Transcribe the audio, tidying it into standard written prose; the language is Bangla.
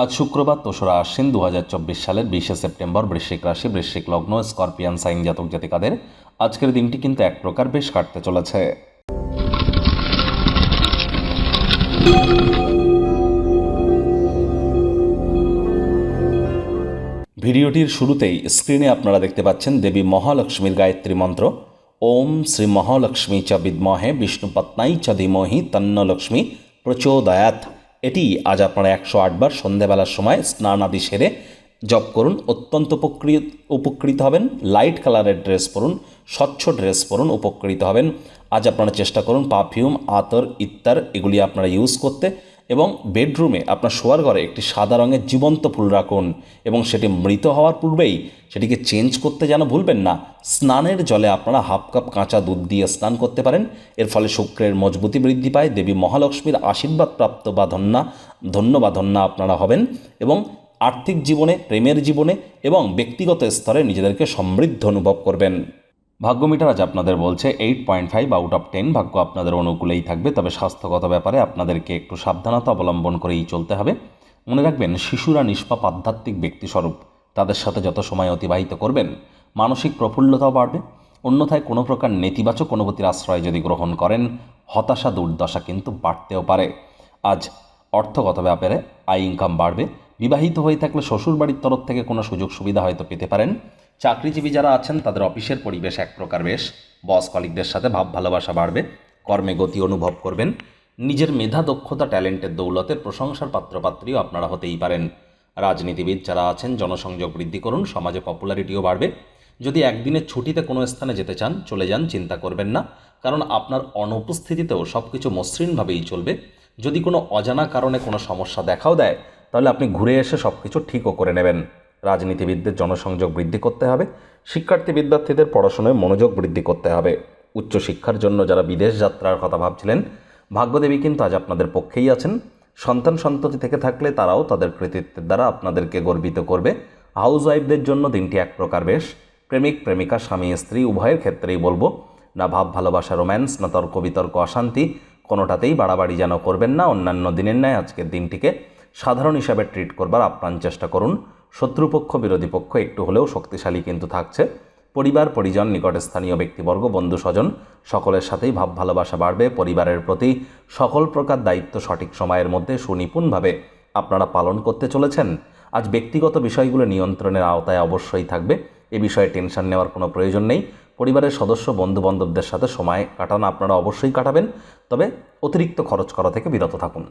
আজ শুক্রবার ২রা আশ্বিন ২০২৪ সালের ২০শে সেপ্টেম্বর। বৃশ্চিক রাশি, বৃশ্চিক লগ্ন, স্করপিয়ান সাইন জাতক জাতিকাদের আজকের দিনটি কিন্তু এক প্রকার বেশ কাটতে চলেছে। ভিডিওটির শুরুতেই স্ক্রিনে আপনারা দেখতে পাচ্ছেন দেবী মহালক্ষ্মীর গায়ত্রী মন্ত্র। ওম শ্রী মহালক্ষ্মী চ বিদ্মহে বিষ্ণুপত্নাই চ ধীমহি তন্ন লক্ষ্মী প্রচোদয়াৎ। এটি আজ আপনারা ১০৮ বার সন্ধ্যাবেলার সময় স্নান আদি সেরে জপ করুন, অত্যন্ত উপকৃত হবেন। লাইট কালারের ড্রেস পরুন, স্বচ্ছ ড্রেস পরুন, উপকৃত হবেন। আজ আপনারা চেষ্টা করুন পারফিউম, আতর ইত্যাদি এগুলি আপনারা ইউজ করতে, এবং বেডরুমে আপনার শোয়ার ঘরে একটি সাদা রঙের জীবন্ত ফুল রাখুন এবং সেটি মৃত হওয়ার পূর্বেই সেটিকে চেঞ্জ করতে যেন ভুলবেন না। স্নানের জলে আপনারা হাফ কাপ কাঁচা দুধ দিয়ে স্নান করতে পারেন। এর ফলে শুক্রের মজবুতি বৃদ্ধি পায়, দেবী মহালক্ষ্মীর আশীর্বাদ প্রাপ্ত বা ধন্য বা ধন্যা আপনারা হবেন, এবং আর্থিক জীবনে, প্রেমের জীবনে এবং ব্যক্তিগত স্তরে নিজেদেরকে সমৃদ্ধ অনুভব করবেন। ভাগ্য মিটার আজ আপনাদের বলছে 8.5 আউট অফ 10। ভাগ্য আপনাদের অনুকূলেই থাকবে, তবে স্বাস্থ্যগত ব্যাপারে আপনাদেরকে একটু সাবধানতা অবলম্বন করেই চলতে হবে। মনে রাখবেন, শিশুরা নিষ্পাপ আধ্যাত্মিক ব্যক্তিস্বরূপ। তাদের সাথে যত সময় অতিবাহিত করবেন মানসিক প্রফুল্লতাও বাড়বে। অন্যথায় কোনো প্রকার নেতিবাচক অনুভূতির আশ্রয় যদি গ্রহণ করেন, হতাশা দুর্দশা কিন্তু বাড়তেও পারে। আজ অর্থগত ব্যাপারে আয় ইনকাম বাড়বে। বিবাহিত হয়ে থাকলে শ্বশুরবাড়ির তরফ থেকে কোনো সুযোগ সুবিধা হয়তো পেতে পারেন। চাকরিজীবী যারা আছেন তাদের অফিসের পরিবেশ এক প্রকার বেশ। বস কলিগদের সাথে ভাব ভালোবাসা বাড়বে। কর্মে গতি অনুভব করবেন। নিজের মেধা, দক্ষতা, ট্যালেন্টের দৌলতে প্রশংসার পাত্রপাত্রীও আপনারা হতেই পারেন। রাজনীতিবিদ যারা আছেন জনসংযোগ বৃদ্ধি করুন, সমাজে পপুলারিটিও বাড়বে। যদি একদিনের ছুটিতে কোনো স্থানে যেতে চান চলে যান, চিন্তা করবেন না, কারণ আপনার অনুপস্থিতিতেও সব কিছু মসৃণভাবেই চলবে। যদি কোনো অজানা কারণে কোনো সমস্যা দেখাও দেয় তাহলে আপনি ঘুরে এসে সব কিছু ঠিকও করে নেবেন। রাজনীতিবিদদের জনসংযোগ বৃদ্ধি করতে হবে। শিক্ষার্থী বিদ্যার্থীদের পড়াশোনায় মনোযোগ বৃদ্ধি করতে হবে। উচ্চশিক্ষার জন্য যারা বিদেশ যাত্রার কথা ভাবছিলেন, ভাগ্যদেবী কিন্তু আজ আপনাদের পক্ষেই আছেন। সন্ততি থেকে থাকলে তারাও তাদের কৃতিত্বের দ্বারা আপনাদেরকে গর্বিত করবে। হাউস ওয়াইফদের জন্য দিনটি এক প্রকার বেশ। প্রেমিক প্রেমিকা, স্বামী স্ত্রী উভয়ের ক্ষেত্রেই বলবো, না ভাব ভালোবাসা রোম্যান্স, না তর্ক বিতর্ক অশান্তি, কোনোটাতেই বাড়াবাড়ি যেন করবেন না। অন্যান্য দিনের ন্যায় আজকের দিনটিকে সাধারণ হিসাবে ট্রিট করবার আপ্রাণ চেষ্টা করুন। শত্রুপক্ষ, বিরোধী পক্ষ একটু হলেও শক্তিশালী কিন্তু থাকছে। পরিবার পরিজন, নিকটস্থানীয় ব্যক্তিবর্গ, বন্ধু স্বজন সকলের সাথেই ভাব ভালোবাসা বাড়বে। পরিবারের প্রতি সকল প্রকার দায়িত্ব সঠিক সময়ের মধ্যে সুনিপুণভাবে আপনারা পালন করতে চলেছেন। আজ ব্যক্তিগত বিষয়গুলো নিয়ন্ত্রণের আওতায় অবশ্যই থাকবে। এ বিষয়ে টেনশন নেওয়ার কোনো প্রয়োজন নেই। পরিবারের সদস্য, বন্ধুবান্ধবদের সাথে সময় কাটানো আপনারা অবশ্যই কাটাবেন, তবে অতিরিক্ত খরচ করা থেকে বিরত থাকুন।